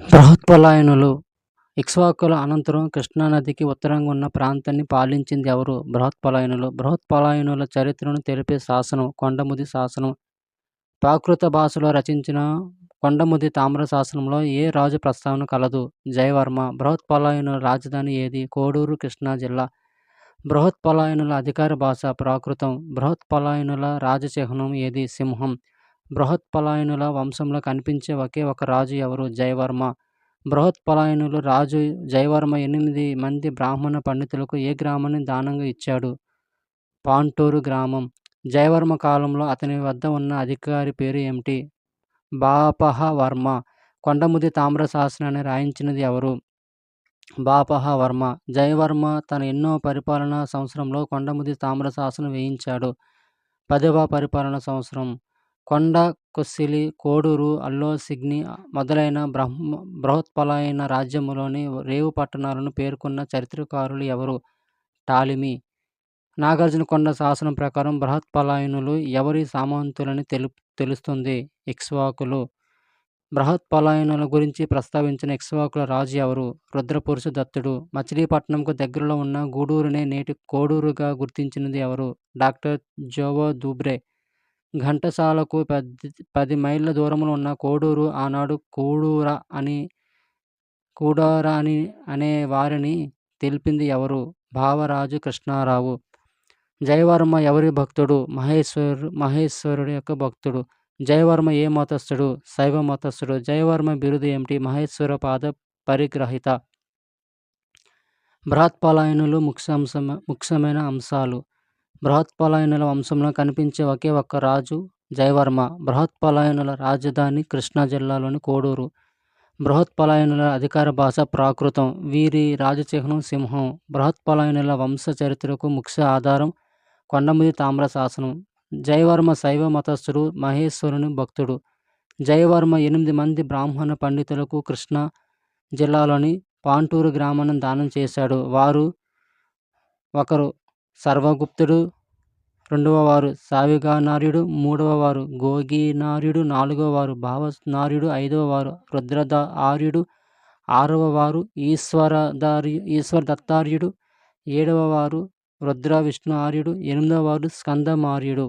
బృహత్పలాయనులు ఇక్ష్వాకుల అనంతరం కృష్ణానదికి ఉత్తరంగా ఉన్న ప్రాంతాన్ని పాలించింది ఎవరు? బృహత్పలాయనులు. బృహత్పలాయనుల చరిత్రను తెలిపే శాసనం కొండముది శాసనం. ప్రాకృత భాషలో రచించిన కొండముది తామ్ర శాసనంలో ఏ రాజు ప్రస్తావన కలదు? జయవర్మ. బృహత్పలాయనుల రాజధాని ఏది? కోడూరు, కృష్ణా జిల్లా. బృహత్పలాయనుల అధికార భాష ప్రాకృతం. బృహత్పలాయనుల రాజచిహ్నం ఏది? సింహం. బృహత్పలాయనుల వంశంలో కనిపించే ఒకే ఒక రాజు ఎవరు? జయవర్మ. బృహత్పలాయనులు రాజు జయవర్మ 8 మంది బ్రాహ్మణ పండితులకు ఏ గ్రామాన్ని దానంగా ఇచ్చాడు? పాంటూరు గ్రామం. జయవర్మ కాలంలో అతని వద్ద ఉన్న అధికారి పేరు ఏమిటి? బాపహవర్మ. కొండముది తామ్ర శాసనాన్ని రాయించినది ఎవరు? బాపహవర్మ. జయవర్మ తన ఎన్నో పరిపాలనా సంవత్సరంలో కొండముది తామ్ర శాసనం వేయించాడు? 10వ పరిపాలనా సంవత్సరం. కొండ కొస్సిలి, కోడూరు, అల్లోసిగ్ని మొదలైన బృహత్పలాయన రాజ్యములోని రేవు పట్టణాలను పేర్కొన్న చరిత్రకారులు ఎవరు? టాలిమి. నాగార్జునకొండ శాసనం ప్రకారం బృహత్పలాయనులు ఎవరి సామంతులని తెలుస్తుంది? ఇక్ష్వాకులు. బృహత్పలాయనుల గురించి ప్రస్తావించిన ఇక్ష్వాకుల రాజు ఎవరు? రుద్రపురుషదత్తుడు. మచిలీపట్నంకు దగ్గరలో ఉన్న గూడూరునే నేటి కోడూరుగా గుర్తించినది ఎవరు? డాక్టర్ జోవో దూబ్రే. ఘంటసాలకు 10 మైళ్ళ దూరంలో ఉన్న కోడూరు ఆనాడు కూడార అని అనే వారిని తెలిపింది ఎవరు? భావరాజు కృష్ణారావు. జయవర్మ ఎవరి భక్తుడు? మహేశ్వరుడి యొక్క భక్తుడు. జయవర్మ ఏ మతస్థుడు? శైవ మతస్థుడు. జయవర్మ బిరుదు ఏమిటి? మహేశ్వర పాద పరిగ్రహిత. బృహత్పలాయనులు ముఖ్యమైన అంశాలు. బృహత్పలాయనుల వంశంలో కనిపించే ఒకే ఒక్క రాజు జయవర్మ. బృహత్పలాయనుల రాజధాని కృష్ణా జిల్లాలోని కోడూరు. బృహత్పలాయనుల అధికార భాష ప్రాకృతం. వీరి రాజచిహ్నం సింహం. బృహత్పలాయనుల వంశ చరిత్రకు ముఖ్య ఆధారం కొండముది తామ్ర శాసనం. జయవర్మ శైవ మతస్థుడు, మహేశ్వరుని భక్తుడు. జయవర్మ 8 మంది బ్రాహ్మణ పండితులకు కృష్ణా జిల్లాలోని పాంటూరు గ్రామాన్ని దానం చేశాడు. వారు ఒకరు సర్వగుప్తుడు, రెండవ వారు సావిగానార్యుడు, మూడవ వారు గోగినార్యుడు, నాలుగవ వారు భావనార్యుడు, ఐదవ వారు రుద్రఆర్యుడు, ఆరవ వారు ఈశ్వరదత్తార్యుడు, ఏడవ వారు రుద్ర విష్ణు ఆర్యుడు, ఎనిమిదవ వారు స్కందమార్యుడు.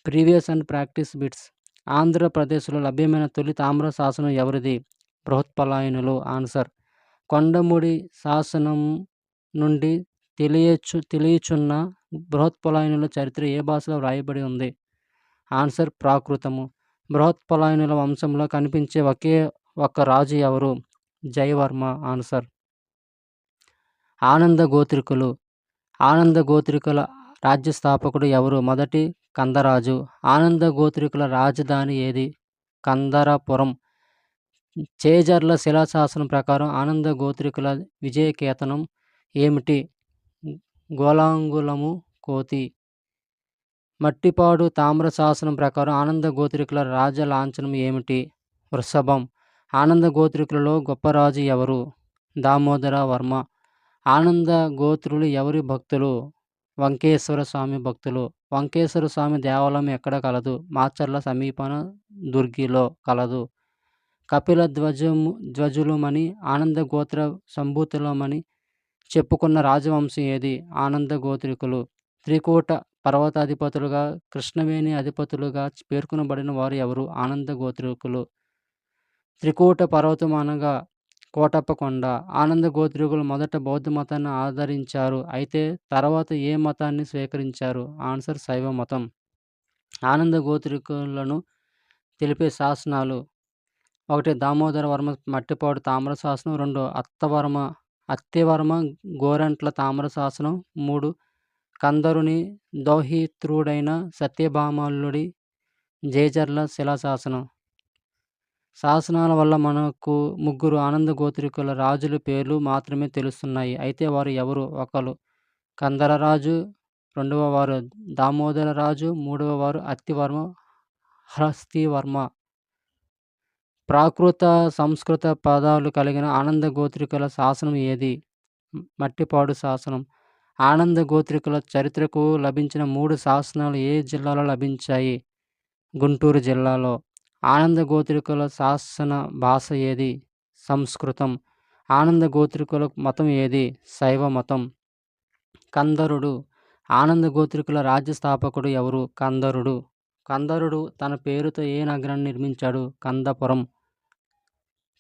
Previous and practice bits. ఆంధ్రప్రదేశ్లో లభ్యమైన తొలి తామ్ర శాసనం ఎవరిది? బృహత్పలాయనులు. ఆన్సర్. కొండముడి శాసనం నుండి తెలియచున్న బృహత్పలాయనుల చరిత్ర ఏ భాషలో వ్రాయబడి ఉంది? ఆన్సర్ ప్రాకృతము. బృహత్పలాయనుల వంశంలో కనిపించే ఒకే ఒక్క రాజు ఎవరు? జయవర్మ. ఆన్సర్. ఆనంద గోత్రికులు. ఆనంద గోత్రికుల రాజ్యస్థాపకుడు ఎవరు? మొదటి కందరాజు. ఆనంద గోత్రికుల రాజధాని ఏది? కందరపురం. చేజర్ల శిలాశాసనం ప్రకారం ఆనంద గోత్రికుల విజయకేతనం ఏమిటి? గోలాంగులము కోతి. మట్టిపాడు తామ్ర శాసనం ప్రకారం ఆనంద గోత్రికుల రాజలాంఛనం ఏమిటి? వృషభం. ఆనంద గోత్రికులలో గొప్ప రాజు ఎవరు? దామోదర వర్మ. ఆనంద గోత్రులు ఎవరి భక్తులు? వంకేశ్వర స్వామి భక్తులు. వంకేశ్వర స్వామి దేవాలయం ఎక్కడ కలదు? మాచర్ల సమీపన దుర్గిలో కలదు. కపిల ధ్వజులమని ఆనంద గోత్ర సంభూతులమని చెప్పుకున్న రాజవంశం ఏది? ఆనంద గోత్రికులు. త్రికూట పర్వతాధిపతులుగా, కృష్ణవేణి అధిపతులుగా పేర్కొనబడిన వారు ఎవరు? ఆనంద గోత్రికులు. త్రికూట పర్వతం అనగా కోటప్ప కొండ. ఆనంద గోత్రికులు మొదట బౌద్ధ మతాన్ని ఆదరించారు. అయితే తర్వాత ఏ మతాన్ని స్వీకరించారు? ఆన్సర్ శైవ మతం. ఆనంద గోత్రికులను తెలిపే శాసనాలు. 1 దామోదర వర్మ మట్టిపాడు తామ్ర శాసనం. 2 అత్తివర్మ గోరంట్ల తామ్ర శాసనం. 3 కందరుని దౌహిత్రుడైన సత్యభామల్లుడి జేజర్ల శిలాశాసనం. శాసనాల వల్ల మనకు 3 ఆనంద గోత్రికుల రాజుల పేర్లు మాత్రమే తెలుస్తున్నాయి. అయితే వారు ఎవరు? ఒకరు కందరరాజు, రెండవ వారు దామోదర రాజు, మూడవ వారు అత్తివర్మ హస్తివర్మ. ప్రాకృత సంస్కృత పదాలు కలిగిన ఆనంద గోత్రికుల శాసనం ఏది? మట్టిపాడు శాసనం. ఆనంద గోత్రికుల చరిత్రకు లభించిన 3 శాసనాలు ఏ జిల్లాలో లభించాయి? గుంటూరు జిల్లాలో. ఆనంద గోత్రికుల శాసన భాష ఏది? సంస్కృతం. ఆనంద గోత్రికుల మతం ఏది? శైవ మతం. కందరుడు. ఆనంద గోత్రికుల రాజ్య స్థాపకుడు ఎవరు? కందరుడు. కందరుడు తన పేరుతో ఏ నగరాన్ని నిర్మించాడు? కందపురం.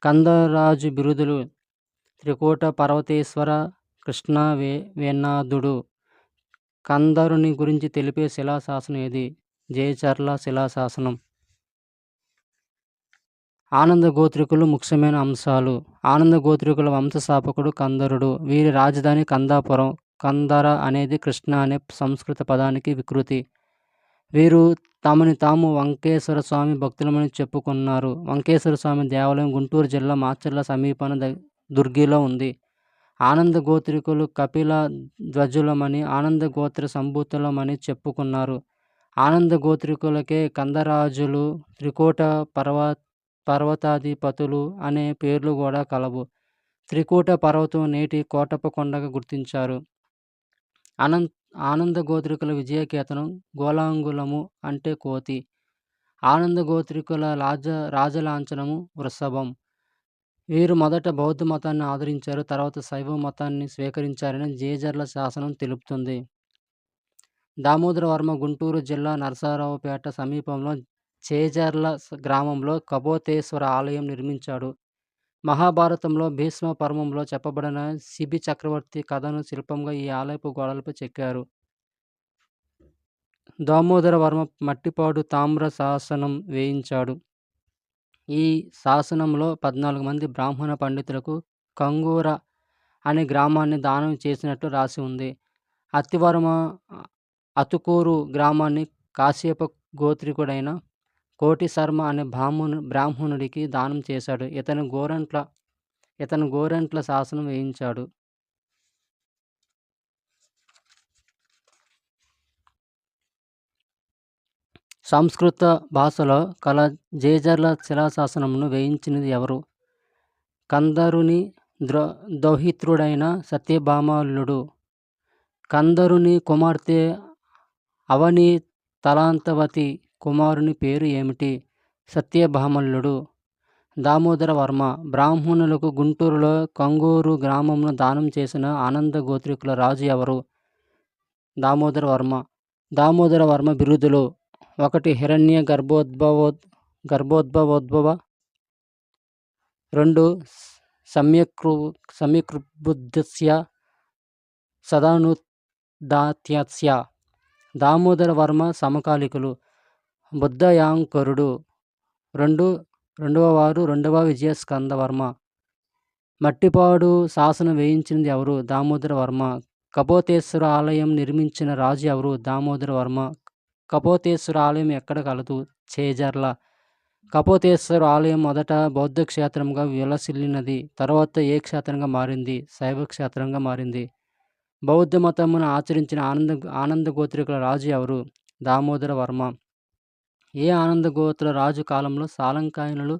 కందరాజు బిరుదులు: త్రికూట పర్వతేశ్వర, కృష్ణ వేనాదుడు. కందరుని గురించి తెలిపే శిలాశాసనం ఏది? జయచర్ల శిలాశాసనం. ఆనంద గోత్రికులు ముఖ్యమైన అంశాలు: ఆనంద గోత్రికుల వంశస్థాపకుడు కందరుడు. వీరి రాజధాని కందాపురం. కందర అనేది కృష్ణ అనే సంస్కృత పదానికి వికృతి. వీరు తమని తాము వెంకటేశ్వర స్వామి భక్తులమని చెప్పుకున్నారు. వెంకటేశ్వర స్వామి దేవాలయం గుంటూరు జిల్లా మాచర్ల సమీపాన దుర్గిలో ఉంది. ఆనంద గోత్రికులు కపిల ధ్వజులమని, ఆనంద గోత్ర సంభూతులమని చెప్పుకున్నారు. ఆనంద గోత్రికులకే కందరాజులు, త్రికూట పర్వతాధిపతులు అనే పేర్లు కూడా కలవు. త్రికూట పర్వతం నేటి కోటప్ప కొండగా గుర్తించారు. ఆనంద గోత్రికుల విజయకేతనం గోలాంగులము అంటే కోతి. ఆనంద గోత్రికుల రాజలాంఛనము వృషభం. వీరు మొదట బౌద్ధ మతాన్ని ఆదరించారు, తర్వాత శైవ మతాన్ని స్వీకరించారని జేజర్ల శాసనం తెలుపుతుంది. దామోదర వర్మ గుంటూరు జిల్లా నరసరావుపేట సమీపంలో చేజర్ల గ్రామంలో కపోతేశ్వర ఆలయం నిర్మించాడు. మహాభారతంలో భీష్మ పర్వంలో చెప్పబడిన శిబి చక్రవర్తి కథను శిల్పంగా ఈ ఆలయపు గోడలపై చెక్కారు. దామోదర వర్మ మట్టిపాడు తామ్ర శాసనం వేయించాడు. ఈ శాసనంలో 14 మంది బ్రాహ్మణ పండితులకు కంగూర అనే గ్రామాన్ని దానం చేసినట్లు రాసి ఉంది. అత్తివర్మ అతుకూరు గ్రామాన్ని కాశ్యప గోత్రికుడైన కోటి శర్మ అనే బ్రాహ్మణుడికి దానం చేశాడు. ఇతను గోరంట్ల శాసనం వేయించాడు. సంస్కృత భాషలో కల జేజర్ల శిలాశాసనమును వేయించినది ఎవరు? కందరుని దౌహిత్రుడైన సత్యభామాలుడు. కందరుని కుమార్తె అవని తలాంతవతి కుమారుని పేరు ఏమిటి? సత్యభామల్లుడు. దామోదర వర్మ బ్రాహ్మణులకు గుంటూరులో కంగూరు గ్రామంను దానం చేసిన ఆనంద గోత్రికుల రాజు ఎవరు? దామోదర వర్మ. దామోదర వర్మ బిరుదులు: 1 హిరణ్య గర్భోద్భవ, 2 సమ్యక్బుద్ధస్య సదానుదాత్యస్య. దామోదర వర్మ సమకాలికులు: బుద్ధయాంకరుడు, రెండవ విజయ స్కందవర్మ. మట్టిపాడు శాసనం వేయించినది ఎవరు? దామోదర వర్మ. కపోతేశ్వర ఆలయం నిర్మించిన రాజు ఎవరు? దామోదర వర్మ. కపోతేశ్వర ఆలయం ఎక్కడ కలదు? చేజర్ల. కపోతేశ్వర ఆలయం మొదట బౌద్ధ క్షేత్రంగా విలసిల్లినది. తర్వాత ఏ క్షేత్రంగా మారింది? శైవ క్షేత్రంగా మారింది. బౌద్ధ మతమును ఆచరించిన ఆనంద గోత్రికుల రాజు ఎవరు? దామోదర వర్మ. ఏ ఆనంద గోత్ర రాజు కాలంలో సాలంకాయనులు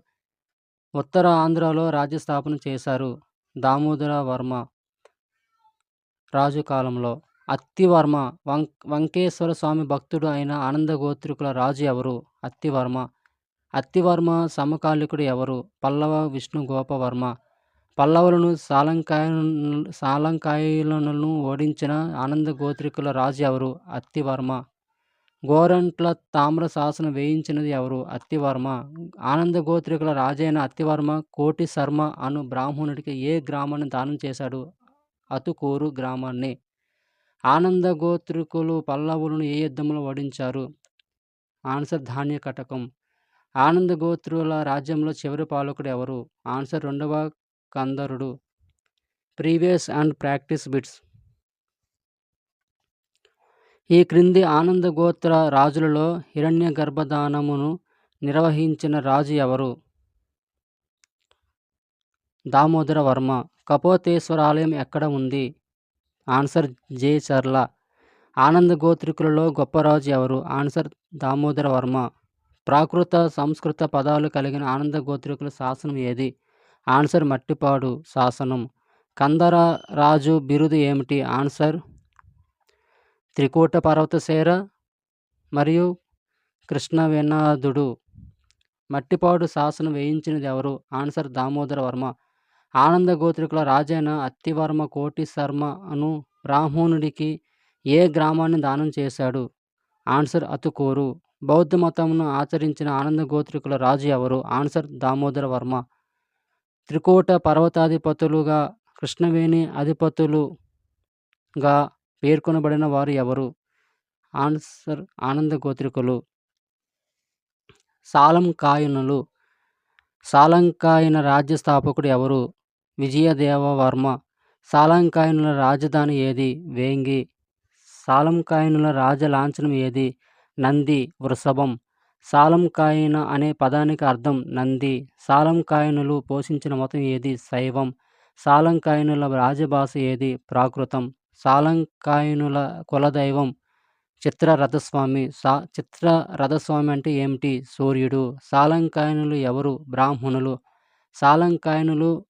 ఉత్తర ఆంధ్రలో రాజ్యస్థాపన చేశారు? దామోదర వర్మ రాజు కాలంలో. అత్తివర్మ వెంకటేశ్వర స్వామి భక్తుడు అయిన ఆనంద గోత్రికుల రాజు ఎవరు? అత్తివర్మ. అత్తివర్మ సమకాలికుడు ఎవరు? పల్లవ విష్ణుగోపవర్మ. పల్లవులను సాలంకాయులను ఓడించిన ఆనంద గోత్రికుల రాజు ఎవరు? అత్తివర్మ. గోరంట్ల తామ్ర శాసనం వేయించినది ఎవరు? అత్తివర్మ. ఆనంద గోత్రికుల రాజైన అత్తివర్మ కోటి శర్మ అను బ్రాహ్మణుడికి ఏ గ్రామాన్ని దానం చేశాడు? అతుకూరు గ్రామాన్ని. ఆనంద గోత్రికులు పల్లవులను ఏ యుద్ధంలో ఓడించారు? ఆన్సర్ ధాన్యకటకం. ఆనంద గోత్రుల రాజ్యంలో చివరి పాలకుడు ఎవరు? ఆన్సర్ 2వ కందరుడు. Previous and practice bits. ఈ క్రింది ఆనంద గోత్ర రాజులలో హిరణ్య గర్భదానమును నిర్వహించిన రాజు ఎవరు? దామోదర వర్మ. కపోతేశ్వర ఆలయం ఎక్కడ ఉంది? ఆన్సర్ జేచర్ల. ఆనంద గోత్రికులలో గొప్ప రాజు ఎవరు? ఆన్సర్ దామోదర వర్మ. ప్రాకృత సంస్కృత పదాలు కలిగిన ఆనంద గోత్రికుల శాసనం ఏది? ఆన్సర్ మట్టిపాడు శాసనం. కందర రాజు బిరుదు ఏమిటి? ఆన్సర్ త్రికూట పర్వతశేర మరియు కృష్ణ వేనాదుడు. మట్టిపాడు శాసనం వేయించినది ఎవరు? ఆన్సర్ దామోదర వర్మ. ఆనంద గోత్రికుల రాజైన అత్తివర్మ కోటి శర్మ అను బ్రాహ్మణుడికి ఏ గ్రామాన్ని దానం చేశాడు? ఆన్సర్ అతుకూరు. బౌద్ధ మతమును ఆచరించిన ఆనంద గోత్రికుల రాజు ఎవరు? ఆన్సర్ దామోదర వర్మ. త్రికూట పర్వతాధిపతులుగా కృష్ణవేణి అధిపతులుగా పేర్కొనబడిన వారు ఎవరు? ఆన్సర్ ఆనంద గోత్రికులు. సాలంకాయనులు. సాలంకాయన రాజ్య స్థాపకుడు ఎవరు? విజయదేవవర్మ. సాలంకాయనుల రాజధాని ఏది? వేంగి. సాలంకాయనుల రాజ లాంఛనం ఏది? నంది వృషభం. సాలంకాయన అనే పదానికి అర్థం నంది. సాలంకాయనులు పోషించిన మతం ఏది? శైవం. సాలంకాయనుల రాజభాష ఏది? ప్రాకృతం. సాలంకాయనుల కులదైవం చిత్రరథస్వామి. చిత్రరథస్వామి అంటే ఏమిటి? సూర్యుడు. సాలంకాయనులు ఎవరు? బ్రాహ్మణులు. సాలంకాయనులు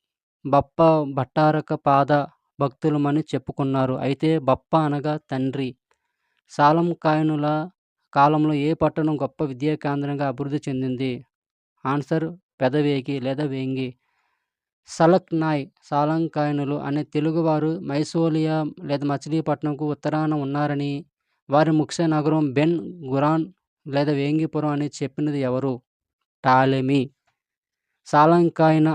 బప్ప భట్టారక పాద భక్తులమని చెప్పుకున్నారు. అయితే బప్ప అనగా తండ్రి. సాలంకాయనుల కాలంలో ఏ పట్టణం గొప్ప విద్యా కేంద్రంగా అభివృద్ధి చెందింది? ఆన్సర్ పెదవేగి లేదా వేంగి. సలక్నాయ్. సాలంకాయనులు అనే తెలుగువారు మైసోలియా లేదా మచిలీపట్నంకు ఉత్తరాన ఉన్నారని, వారి ముఖ్య నగరం బెన్ గురాన్ లేదా వేంగిపురం అని చెప్పినది ఎవరు? టాలెమీ. సాలంకాయన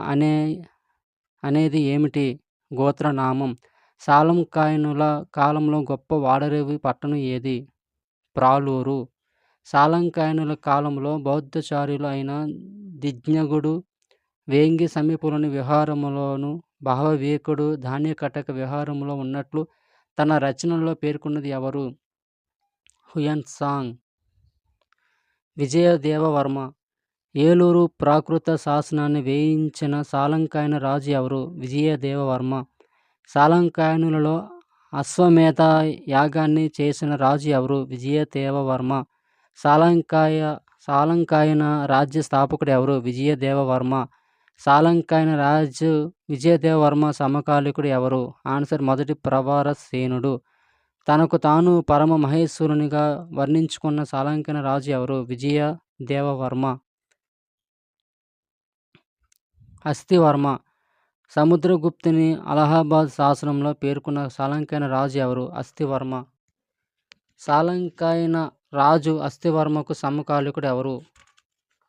అనేది ఏమిటి? గోత్రనామం. సాలంకాయనుల కాలంలో గొప్ప వాడరేవు పట్టణం ఏది? ప్రాలూరు. సాలంకాయనుల కాలంలో బౌద్ధచార్యులు అయిన దిజ్ఞగుడు వేంగి సమీపంలోని విహారములోను భావవివేకుడు ధాన్యకటక విహారములో ఉన్నట్లు తన రచనల్లో పేర్కొన్నది ఎవరు? హుయన్సాంగ్. విజయదేవవర్మ. ఏలూరు ప్రాకృత శాసనాన్ని వేయించిన సాలంకాయన రాజు ఎవరు? విజయదేవవర్మ. సాలంకాయనులలో అశ్వమేధ యాగాన్ని చేసిన రాజు ఎవరు? విజయదేవవర్మ. సాలంకాయన రాజ్య స్థాపకుడు ఎవరు? విజయదేవవర్మ. సాలంకాయన రాజు విజయదేవవర్మ సమకాలికుడు ఎవరు? ఆన్సర్ మొదటి ప్రవరసేనుడు. తనకు తాను పరమ మహేశ్వరునిగా వర్ణించుకున్న సాలంకాయన రాజు ఎవరు? విజయదేవవర్మ. అస్థివర్మ. సముద్రగుప్తుని అలహాబాద్ శాసనంలో పేర్కొన్న సాలంకాయన రాజు ఎవరు? అస్థివర్మ. సాలంకాయన రాజు అస్థివర్మకు సమకాలికుడు ఎవరు?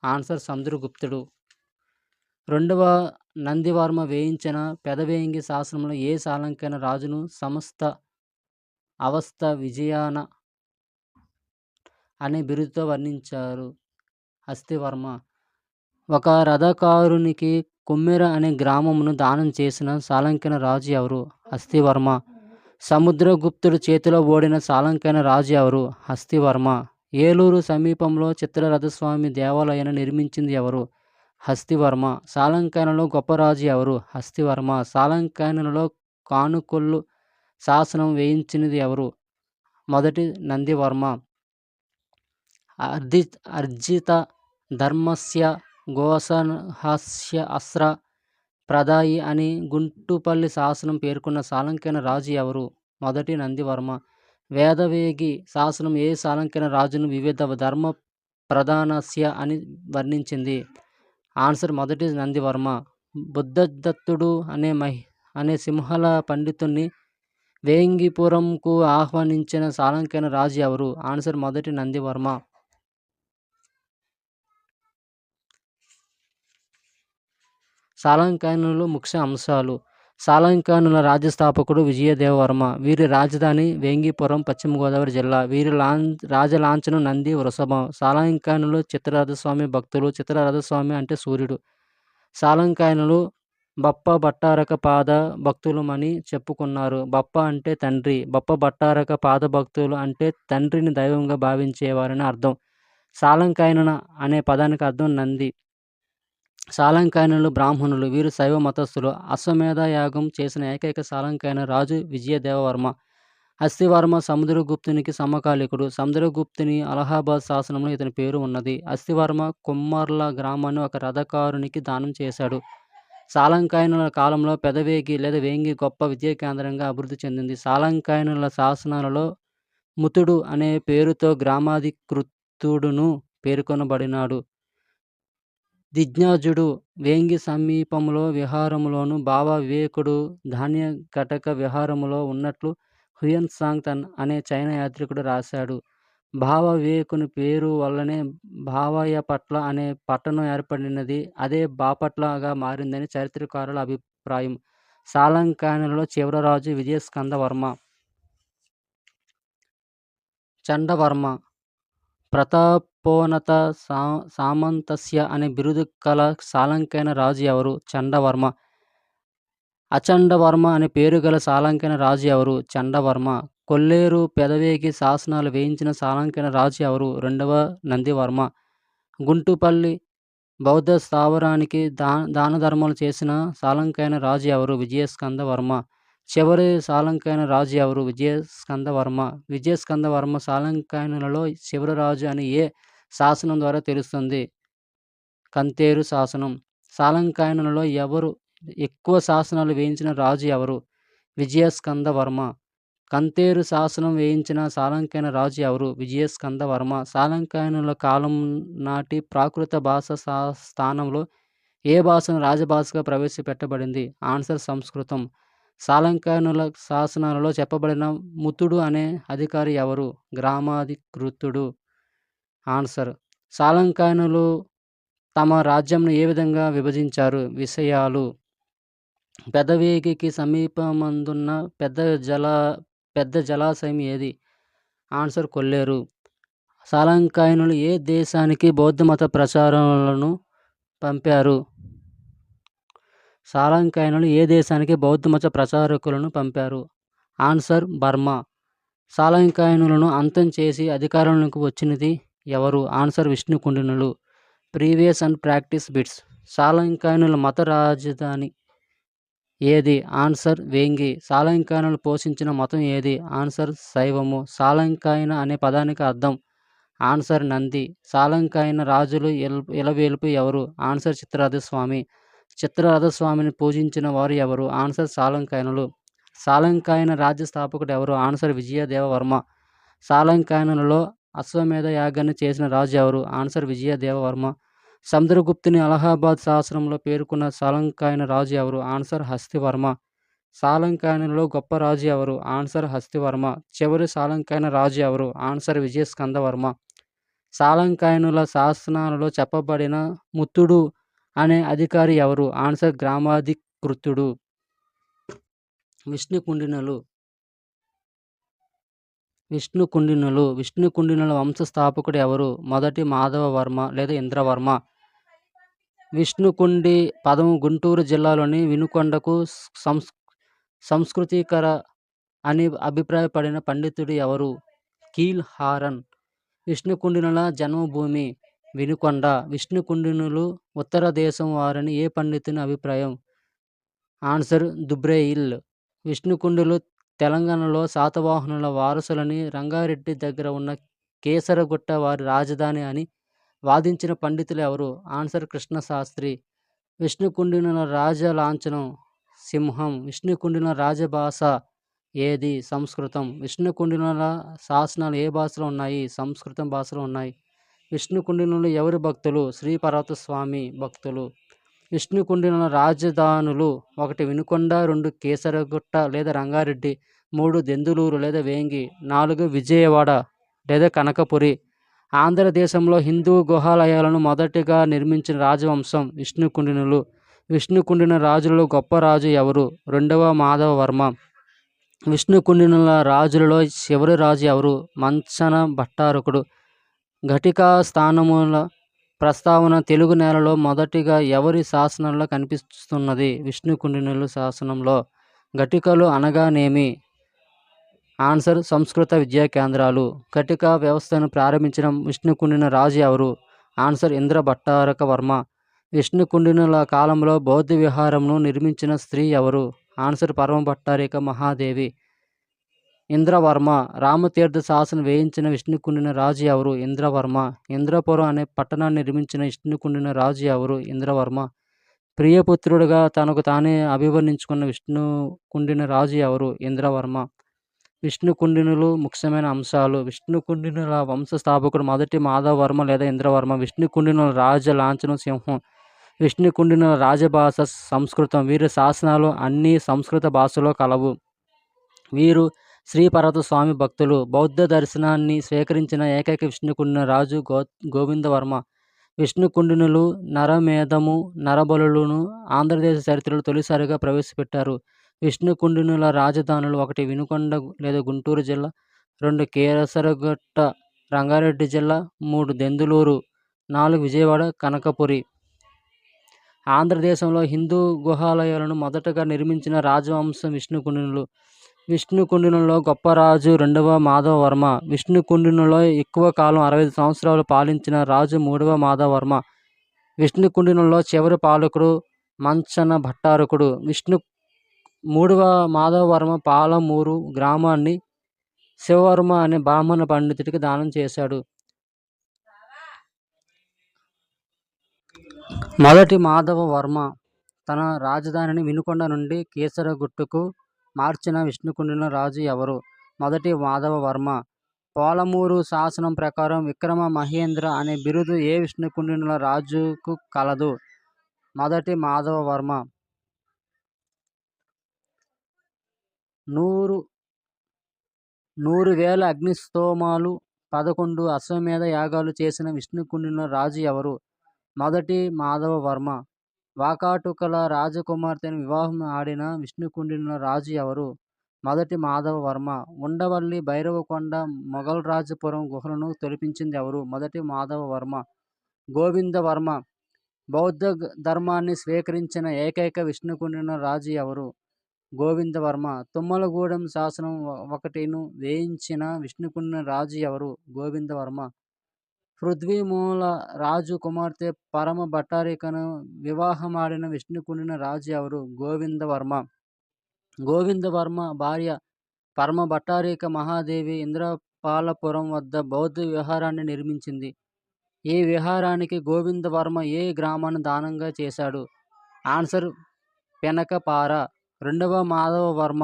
ఆన్సర్ సముద్రగుప్తుడు. రెండవ నందివర్మ వేయించిన పెదవేంగి శాసనంలో ఏ సాలంకాయన రాజును సమస్త అవస్థ విజయాన అనే బిరుదుతో వర్ణించారు? అస్థివర్మ. ఒక రథకారునికి కొమ్మెర అనే గ్రామమును దానం చేసిన సాలంకాయన రాజు ఎవరు? అస్థివర్మ. సముద్రగుప్తుడు చేతిలో ఓడిన సాలంకాయన రాజు ఎవరు? హస్తివర్మ. ఏలూరు సమీపంలో చిత్రరథస్వామి దేవాలయాన్ని నిర్మించింది ఎవరు? హస్తివర్మ. సాలంకాయనలో గొప్ప రాజు ఎవరు? హస్తివర్మ. సాలంకాయనలో కానుకొల్లు శాసనం వేయించినది ఎవరు? మొదటి నందివర్మ. అర్జిత ధర్మస్య గోసహస్య అస్ర ప్రదాయి అని గుంటుపల్లి శాసనం పేర్కొన్న సాలంకాయన రాజు ఎవరు? మొదటి నందివర్మ. వేదవేగి శాసనం ఏ సాలంకాయన రాజును వివిధ ధర్మ ప్రధానస్య అని వర్ణించింది? ఆన్సర్ మొదటి నందివర్మ. బుద్ధదత్తుడు అనే సింహళ పండితుణ్ణి వేంగిపురంకు ఆహ్వానించిన సాలంకాయన రాజు ఎవరు? ఆన్సర్ మొదటి నందివర్మ. సాలంకాయనులు ముఖ్య అంశాలు. సాలంకాయనుల రాజ్యస్థాపకుడు విజయదేవవర్మ. వీరి రాజధాని వేంగిపురం, పశ్చిమ గోదావరి జిల్లా. వీరి రాజలాంఛనం నంది వృషభం. సాలంకాయనులు చిత్రరథస్వామి భక్తులు. చిత్రరథస్వామి అంటే సూర్యుడు. సాలంకాయనులు బప్ప భట్టారక పాద భక్తులమని చెప్పుకున్నారు. బప్ప అంటే తండ్రి. బప్ప భట్టారక పాద భక్తులు అంటే తండ్రిని దైవంగా భావించేవారని అర్థం. సాలంకాయన అనే పదానికి అర్థం నంది. సాలంకాయనులు బ్రాహ్మణులు. వీరు శైవ మతస్థులు. అశ్వమేధ యాగం చేసిన ఏకైక సాలంకాయన రాజు విజయదేవవర్మ. అస్థివర్మ సముద్రగుప్తునికి సమకాలికుడు. సముద్రగుప్తుని అలహాబాద్ శాసనంలో ఇతని పేరు ఉన్నది. అస్థివర్మ కొమ్మర్ల గ్రామాన్ని ఒక రథకారునికి దానం చేశాడు. సాలంకాయనుల కాలంలో పెదవేగి లేదా వేంగి గొప్ప విద్యా కేంద్రంగా అభివృద్ధి చెందింది. సాలంకాయనుల శాసనాలలో ముతుడు అనే పేరుతో గ్రామాధికృతుడును పేర్కొనబడినాడు. దిజ్నాజుడు వేంగి సమీపంలో విహారములోను భావ వివేకుడు ధాన్యఘటక విహారములో ఉన్నట్లు హుయన్సాంగ్ అనే చైనా యాత్రికుడు రాశాడు. భావ వివేకుని పేరు వల్లనే భావయపట్ల అనే పట్టణం ఏర్పడినది. అదే బాపట్లగా మారిందని చరిత్రకారుల అభిప్రాయం. సాలంకాయనులలో చివరి రాజు విజయస్కందవర్మ. చండవర్మ ప్రతాపోన్నత సామంతస్య అనే బిరుదు కల సాలంకైన రాజు ఎవరు? చండవర్మ. అచండవర్మ అనే పేరు గల సాలంకైన రాజు ఎవరు? చండవర్మ. కొల్లేరు పెదవేగి శాసనాలు వేయించిన సాలంకైన రాజు ఎవరు? రెండవ నందివర్మ. గుంటుపల్లి బౌద్ధ స్థావరానికి దానధర్మాలు చేసిన సాలంకైన రాజు ఎవరు? విజయస్కందవర్మ. చివరి సాలంకైన రాజు ఎవరు? విజయస్కందవర్మ. విజయస్కందవర్మ సాలంకైనులలో చివరి రాజు అని ఏ శాసనం ద్వారా తెలుస్తుంది? కంతేరు శాసనం. సాలంకైనులలో ఎవరు ఎక్కువ శాసనాలు వేయించిన రాజు ఎవరు? విజయస్కందవర్మ. కంతేరు శాసనం వేయించిన సాలంకైన రాజు ఎవరు? విజయస్కందవర్మ. సాలంకైనుల కాలం నాటి ప్రాకృత భాష స్థానంలో ఏ భాషను రాజభాషగా ప్రవేశపెట్టబడింది? ఆన్సర్ సంస్కృతం. సాలంకైనుల శాసనాలలో చెప్పబడిన ముతుడు అనే అధికారి ఎవరు? గ్రామాధికృతుడు. ఆన్సర్. సాలంకైనులు తమ రాజ్యంను ఏ విధంగా విభజించారు? విషయాలు. పెదవేగికి సమీపమందున్న పెద్ద జలాశయం ఏది? ఆన్సర్ కొల్లేరు. సాలంకైనులు ఏ దేశానికి బౌద్ధమత ప్రచారాలను పంపారు? సాలంకైనులు ఏ దేశానికి బౌద్ధమత ప్రచారకులను పంపారు? Answer Burma. సాలంకైనులను అంతం చేసి అధికారంలోకి వచ్చినది ఎవరు? ఆన్సర్ విష్ణుకుండినులు. Previous and practice bits. సాలంకైనుల మత రాజధాని ఏది? ఆన్సర్ వేంగి. సాలంకైనులు పోషించిన మతం ఏది? ఆన్సర్ శైవము. సాలంకైన అనే పదానికి అర్థం? ఆన్సర్ నంది. సాలంకైన రాజులు ఇలవేల్పు ఎవరు? ఆన్సర్ చిత్రరథస్వామి. చిత్రరథస్వామిని పూజించిన వారు ఎవరు? ఆన్సర్ సాలంకైనులు. సాలంకైన రాజ్య స్థాపకుడు ఎవరు? ఆన్సర్ విజయదేవవర్మ. సాలంకైనులలో అశ్వమేధ యాగాన్ని చేసిన రాజు ఎవరు? ఆన్సర్ విజయదేవవర్మ. సముద్రగుప్తుని అలహాబాద్ శాసనంలో పేర్కొన్న సాలంకైన రాజు ఎవరు? ఆన్సర్ హస్తివర్మ. సాలంకైనులలో గొప్ప రాజు ఎవరు? ఆన్సర్ హస్తివర్మ. చివరి సాలంకైన రాజు ఎవరు? ఆన్సర్ విజయస్కందవర్మ. సాలంకైనుల శాసనాలలో చెప్పబడిన ముత్తుడు అనే అధికారి ఎవరు? ఆన్సర్ గ్రామాధికృతుడు. విష్ణుకుండినులు. విష్ణుకుండినుల వంశస్థాపకుడు ఎవరు? మొదటి మాధవవర్మ లేదా ఇంద్రవర్మ. విష్ణుకుండి పదము గుంటూరు జిల్లాలోని వినుకొండకు సంస్కృతికర అని అభిప్రాయపడిన పండితుడు ఎవరు? కీల్ హారన్. విష్ణుకుండినుల జన్మభూమి వినుకొండ. విష్ణుకుండినులు ఉత్తర దేశం వారని ఏ పండితుని అభిప్రాయం? ఆన్సర్ దుబ్రేయిల్. విష్ణుకుండిలు తెలంగాణలో శాతవాహనుల వారసులని రంగారెడ్డి దగ్గర ఉన్న కేసరగుట్ట వారి రాజధాని అని వాదించిన పండితులు ఎవరు? ఆన్సర్ కృష్ణశాస్త్రి. విష్ణుకుండినుల రాజ లాంఛనం సింహం. విష్ణుకుండినుల రాజభాష ఏది? సంస్కృతం. విష్ణుకుండినుల శాసనాలు ఏ భాషలో ఉన్నాయి? సంస్కృతం భాషలో ఉన్నాయి. విష్ణుకుండినులు ఎవరి భక్తులు? శ్రీపార్వతస్వామి భక్తులు. విష్ణుకుండినుల రాజధానులు: 1 వినుకొండ, 2 కేసరగుట్ట లేదా రంగారెడ్డి, 3 దెందులూరు లేదా వేంగి, 4 విజయవాడ లేదా కనకపురి. ఆంధ్రదేశంలో హిందూ గుహాలయాలను మొదటిగా నిర్మించిన రాజవంశం విష్ణుకుండినులు. విష్ణుకుండిన రాజులలో గొప్ప రాజు ఎవరు? 2వ మాధవవర్మ. విష్ణుకుండినుల రాజులలో చివరి రాజు ఎవరు? మంచన భట్టారకుడు. ఘటికా స్థానముల ప్రస్తావన తెలుగు నేలలో మొదటిగా ఎవరి శాసనంలో కనిపిస్తున్నది? విష్ణుకుండినుల శాసనంలో. ఘటికలు అనగానేమి? ఆన్సర్ సంస్కృత విద్యా కేంద్రాలు. ఘటికా వ్యవస్థను ప్రారంభించిన విష్ణుకుండిన రాజు ఎవరు? ఆన్సర్ ఇంద్ర భట్టారక వర్మ. విష్ణుకుండినుల కాలంలో బౌద్ధ విహారంను నిర్మించిన స్త్రీ ఎవరు? ఆన్సర్ పరమభట్టారిక మహాదేవి. ఇంద్రవర్మ. రామతీర్థ శాసనం వేయించిన విష్ణుకుండిన రాజు ఎవరు? ఇంద్రవర్మ. ఇంద్రపురం అనే పట్టణాన్ని నిర్మించిన విష్ణుకుండిన రాజు ఎవరు? ఇంద్రవర్మ. ప్రియపుత్రుడిగా తనకు తానే అభివర్ణించుకున్న విష్ణుకుండిన రాజు ఎవరు? ఇంద్రవర్మ. విష్ణుకుండినులు ముఖ్యమైన అంశాలు. విష్ణుకుండినుల వంశస్థాపకుడు మొదటి మాధవవర్మ లేదా ఇంద్రవర్మ. విష్ణుకుండినుల రాజ లాంఛనం సింహం. విష్ణుకుండినుల రాజభాష సంస్కృతం. వీరి శాసనాలు అన్నీ సంస్కృత భాషలో కలవు. వీరు శ్రీపార్వత స్వామి భక్తులు. బౌద్ధ దర్శనాన్ని స్వీకరించిన ఏకైక విష్ణుకుండిన రాజు గోవిందవర్మ. విష్ణుకుండినులు నరమేధము, నరబలులను ఆంధ్రదేశ చరిత్రలో తొలిసారిగా ప్రవేశపెట్టారు. విష్ణుకుండినుల రాజధానులు: 1 వినుకొండ లేదా గుంటూరు జిల్లా, 2 కీసరగుట్ట రంగారెడ్డి జిల్లా, 3 దెందులూరు, 4 విజయవాడ కనకపురి. ఆంధ్రదేశంలో హిందూ గుహాలయాలను మొదటగా నిర్మించిన రాజవంశం విష్ణుకుండినులు. విష్ణుకుండినులలో గొప్ప రాజు రెండవ మాధవవర్మ. విష్ణుకుండినులలో ఎక్కువ కాలం 65 సంవత్సరాలు పాలించిన రాజు మూడవ మాధవవర్మ. విష్ణుకుండినులలో చివరి పాలకుడు మంచన భట్టారకుడు. మూడవ మాధవవర్మ పాలమూరు గ్రామాన్ని శివవర్మ అనే బ్రాహ్మణ పండితుడికి దానం చేశాడు. మొదటి మాధవవర్మ తన రాజధానిని వినుకొండ నుండి కీసరగుట్టకు మార్చిన విష్ణుకుండినుల రాజు ఎవరు? మొదటి మాధవవర్మ. పాలమూరు శాసనం ప్రకారం విక్రమ మహేంద్ర అనే బిరుదు ఏ విష్ణుకుండినుల రాజుకు కలదు? మొదటి మాధవవర్మ. 100,000 అగ్నిస్తోమాలు, 11 అశ్వమేధ యాగాలు చేసిన విష్ణుకుండినుల రాజు ఎవరు? మొదటి మాధవవర్మ. వాకాటుకల రాజకుమార్తెను వివాహం ఆడిన విష్ణుకుండినుల రాజు ఎవరు? మొదటి మాధవవర్మ. ఉండవల్లి, భైరవకొండ, మొగల్రాజపురం గుహలను తొలిపించింది ఎవరు? మొదటి మాధవవర్మ. గోవిందవర్మ. బౌద్ధ ధర్మాన్ని స్వీకరించిన ఏకైక విష్ణుకుండినుల రాజు ఎవరు? గోవిందవర్మ. తుమ్మలగూడెం శాసనం 1ను వేయించిన విష్ణుకుండినుల రాజు ఎవరు? గోవిందవర్మ. పృథ్వీమూల రాజు కుమార్తె పరమ భట్టారికను వివాహమాడిన విష్ణుకుండినుల రాజు ఎవరు? గోవిందవర్మ. గోవిందవర్మ భార్య పరమ భట్టారిక మహాదేవి ఇంద్రపాలపురం వద్ద బౌద్ధ విహారాన్ని నిర్మించింది. ఈ విహారానికి గోవిందవర్మ ఏ గ్రామాన్ని దానంగా చేశాడు? ఆన్సర్: పినకపార. రెండవ మాధవవర్మ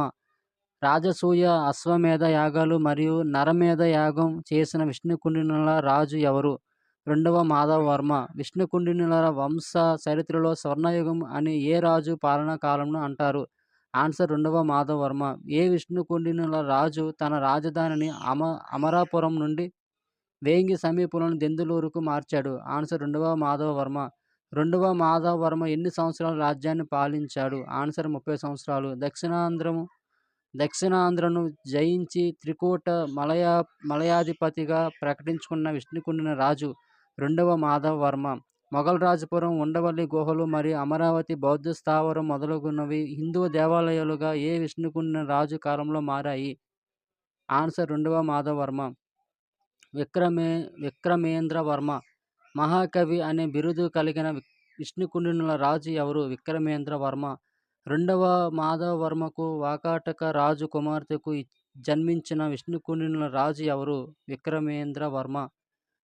రాజసూయ, అశ్వమేధ యాగాలు మరియు నరమేధ యాగం చేసిన విష్ణుకుండినుల రాజు ఎవరు? రెండవ మాధవవర్మ. విష్ణుకుండినుల వంశ చరిత్రలో స్వర్ణయుగం అని ఏ రాజు పాలనా కాలంను అంటారు? ఆన్సర్: రెండవ మాధవవర్మ. ఏ విష్ణుకుండినుల రాజు తన రాజధానిని అమరాపురం నుండి వేంగి సమీపంలోని దెందులూరుకు మార్చాడు? ఆన్సర్: రెండవ మాధవవర్మ. రెండవ మాధవవర్మ ఎన్ని సంవత్సరాలు రాజ్యాన్ని పాలించాడు? ఆన్సర్: 30 సంవత్సరాలు. దక్షిణాంధ్రను జయించి త్రికూట మలయాధిపతిగా ప్రకటించుకున్న విష్ణుకుండిన రాజు రెండవ మాధవవర్మ. మొగల్రాజపురం, ఉండవల్లి గుహలు మరియు అమరావతి బౌద్ధ స్థావరం మొదలగునవి హిందూ దేవాలయాలుగా ఏ విష్ణుకుండిన రాజు కాలంలో మారాయి? ఆన్సర్: రెండవ మాధవవర్మ. విక్రమేంద్రవర్మ. మహాకవి అనే బిరుదు కలిగిన విష్ణుకుండినుల రాజు ఎవరు? విక్రమేంద్రవర్మ. రెండవ మాధవవర్మకు వాకాటక రాజు కుమార్తెకు జన్మించిన విష్ణుకుండినుల రాజు ఎవరు? విక్రమేంద్రవర్మ.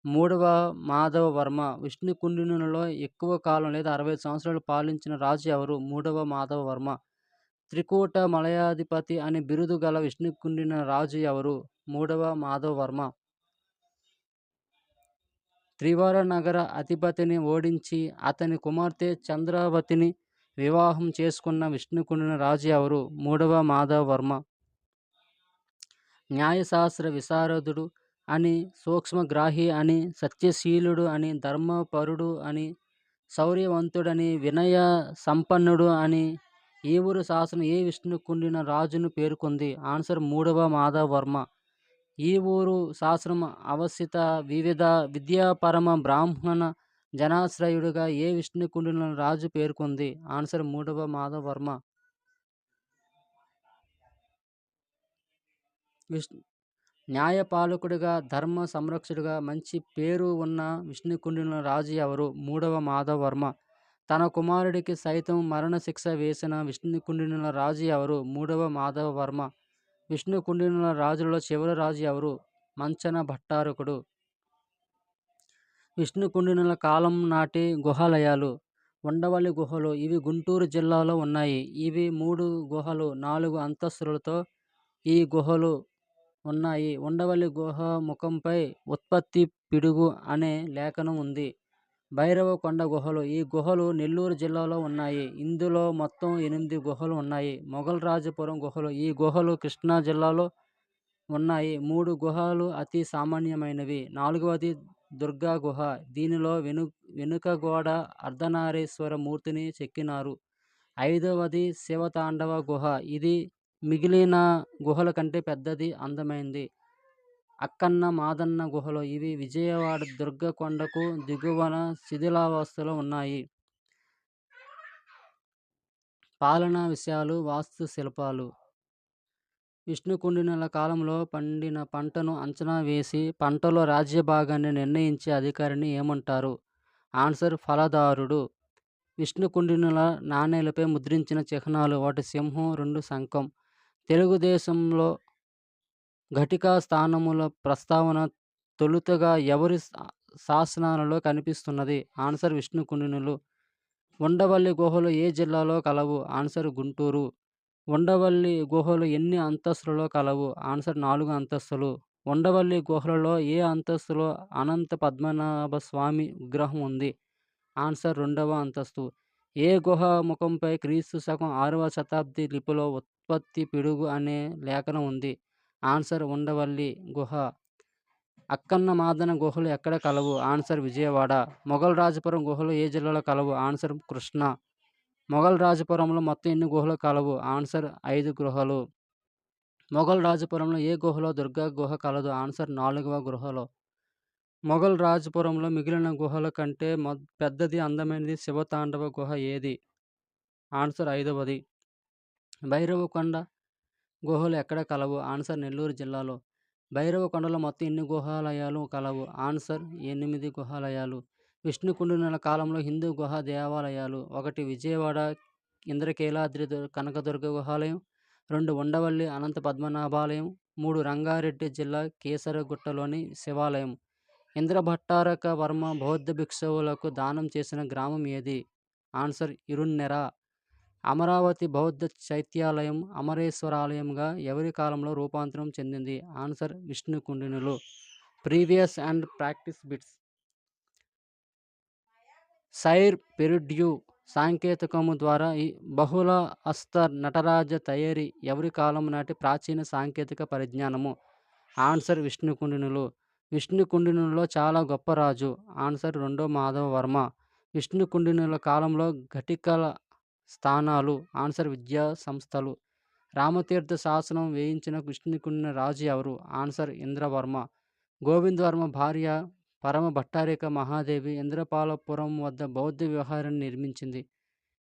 మూడవ మాధవవర్మ విష్ణుకుండినులలో ఎక్కువ కాలం లేదా 65 సంవత్సరాలు పాలించిన రాజు ఎవరు? మూడవ మాధవవర్మ. త్రికూట మలయాధిపతి అనే బిరుదు గల విష్ణుకుండిన రాజు ఎవరు? మూడవ మాధవవర్మ. త్రివర నగర అధిపతిని ఓడించి అతని కుమార్తె చంద్రావతిని వివాహం చేసుకున్న విష్ణుకుండిన రాజు ఎవరు? మూడవ మాధవవర్మ. న్యాయశాస్త్ర విశారదుడు అని, సూక్ష్మగ్రాహి అని, సత్యశీలుడు అని, ధర్మపరుడు అని, శౌర్యవంతుడని, వినయ సంపన్నుడు అని ఈ ఊరు శాసనం ఏ విష్ణుకుండిన రాజును పేర్కొంది? ఆన్సర్: మూడవ మాధవవర్మ. ఈ ఊరు శాసనం అవసిత వివిధ విద్యాపరమ బ్రాహ్మణ జనాశ్రయుడుగా ఏ విష్ణుకుండిన రాజు పేర్కొంది? ఆన్సర్: మూడవ మాధవవర్మ. న్యాయపాలకుడిగా, ధర్మ సంరక్షకుడిగా మంచి పేరు ఉన్న విష్ణుకుండినుల రాజు ఎవరు? మూడవ మాధవవర్మ. తన కుమారుడికి సైతం మరణశిక్ష వేసిన విష్ణుకుండినుల రాజు ఎవరు? మూడవ మాధవవర్మ. విష్ణుకుండినుల రాజులలో చివరి రాజు ఎవరు? మంచన భట్టారకుడు. విష్ణుకుండినుల కాలం నాటి గుహాలయాలు: ఉండవల్లి గుహలు. ఇవి గుంటూరు జిల్లాలో ఉన్నాయి. ఇవి 3 గుహలు 4 అంతస్తులతో ఈ గుహలు ఉన్నాయి. ఉండవల్లి గుహ ముఖంపై ఉత్పత్తి పిడుగు అనే లేఖనం ఉంది. భైరవకొండ గుహలు. ఈ గుహలు నెల్లూరు జిల్లాలో ఉన్నాయి. ఇందులో మొత్తం 8 గుహలు ఉన్నాయి. మొగల్రాజపురం గుహలు. ఈ గుహలు కృష్ణా జిల్లాలో ఉన్నాయి. 3 గుహలు అతి సామాన్యమైనవి. 4వది దుర్గా గుహ. దీనిలో వెనుక గోడ అర్ధనారీశ్వర మూర్తిని చెక్కినారు. 5వది శివతాండవ గుహ. ఇది మిగిలిన గుహల కంటే పెద్దది, అందమైంది. అక్కన్న మాదన్న గుహలు. ఇవి విజయవాడ దుర్గ కొండకు దిగువన శిథిలావస్థలో ఉన్నాయి. పాలనా విషయాలు, వాస్తుశిల్పాలు. విష్ణుకుండినుల కాలంలో పండిన పంటను అంచనా వేసి పంటలో రాజ్యభాగాన్ని నిర్ణయించే అధికారిని ఏమంటారు? ఆన్సర్ ఫలదారుడు. విష్ణుకుండినుల నాణేలపై ముద్రించిన చిహ్నాలు. 1 సింహం, 2 శంఖం. తెలుగుదేశంలో ఘటికా స్థానముల ప్రస్తావన తొలుతగా ఎవరి శాసనాలలో కనిపిస్తున్నది? ఆన్సర్ విష్ణుకుండినులు. ఉండవల్లి గుహలు ఏ జిల్లాలో కలవు? ఆన్సర్ గుంటూరు. ఉండవల్లి గుహలు ఎన్ని అంతస్తులలో కలవు? ఆన్సర్ 4 అంతస్తులు. ఉండవల్లి గుహలలో ఏ అంతస్తులో అనంత పద్మనాభ స్వామి విగ్రహం ఉంది? ఆన్సర్ 2వ అంతస్తు. ఏ గుహ ముఖంపై క్రీస్తు శకం 6వ శతాబ్ది లిపిలో ఉత్పత్తి పిడుగు అనే లేఖనం ఉంది? ఆన్సర్ ఉండవల్లి గుహ. అక్కన్న మాదన గుహలు ఎక్కడ కలవు? ఆన్సర్ విజయవాడ. మొఘల్ రాజపురం గుహలు ఏ జిల్లాలో కలవు? ఆన్సర్ కృష్ణా. మొఘల్ రాజపురంలో మొత్తం ఎన్ని గుహలు కలవు? ఆన్సర్ 5 గుహలు. మొఘల్ రాజపురంలో ఏ గుహలో దుర్గా గుహ కలదు? ఆన్సర్ 4వ గుహలో. మొఘల్ రాజపురంలో మిగిలిన గుహల కంటే పెద్దది, అందమైనది శివతాండవ గుహ ఏది? ఆన్సర్ 5వది. భైరవకొండ గుహలు ఎక్కడ కలవు? ఆన్సర్ నెల్లూరు జిల్లాలో. భైరవకొండలో మొత్తం ఎన్ని గుహాలయాలు కలవు? ఆన్సర్ 8 గుహాలయాలు. విష్ణుకుండినుల కాలంలో హిందూ గుహ దేవాలయాలు. 1 విజయవాడ ఇంద్రకీలాద్రి కనకదుర్గ గుహాలయం. 2 ఉండవల్లి అనంత పద్మనాభాలయం. 3 రంగారెడ్డి జిల్లా కీసరగుట్టలోని శివాలయం. ఇంద్రభట్టారక వర్మ బౌద్ధ భిక్షువులకు దానం చేసిన గ్రామం ఏది? ఆన్సర్ ఇరున్నెర. అమరావతి బౌద్ధ చైత్యాలయం అమరేశ్వరాలయంగా ఎవరి కాలంలో రూపాంతరం చెందింది? ఆన్సర్ విష్ణుకుండినులు. Previous and practice bits. Cire perdue సాంకేతికము ద్వారా ఈ బహుళ హస్త నటరాజ తయారీ ఎవరి కాలం నాటి ప్రాచీన సాంకేతిక పరిజ్ఞానము? ఆన్సర్ విష్ణుకుండినులు. విష్ణుకుండినులలో చాలా గొప్ప రాజు? ఆన్సర్ 2వ మాధవవర్మ. విష్ణుకుండినుల కాలంలో ఘటికల స్థానాలు? ఆన్సర్ విద్యా సంస్థలు. రామతీర్థ శాసనం వేయించిన విష్ణుకుండిన రాజు ఎవరు? ఆన్సర్ ఇంద్రవర్మ. గోవిందవర్మ భార్య పరమ భట్టారిక మహాదేవి ఇంద్రపాలపురం వద్ద బౌద్ధ విహారాన్ని నిర్మించింది.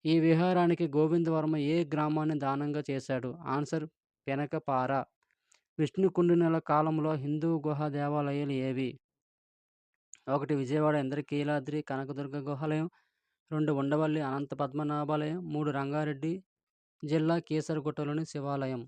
ఈ విహారానికి గోవిందవర్మ ఏ గ్రామాన్ని దానంగా చేశాడు? ఆన్సర్ పెనకపార. విష్ణుకుండినుల కాలంలో హిందూ గుహ దేవాలయాలు ఏవి? 1 విజయవాడ ఇంద్రకీలాద్రి కనకదుర్గ గుహాలయం. 2 ఉండవల్లి అనంత పద్మనాభాలయం. 3 రంగారెడ్డి జిల్లా కీసరగుట్టలోని శివాలయం.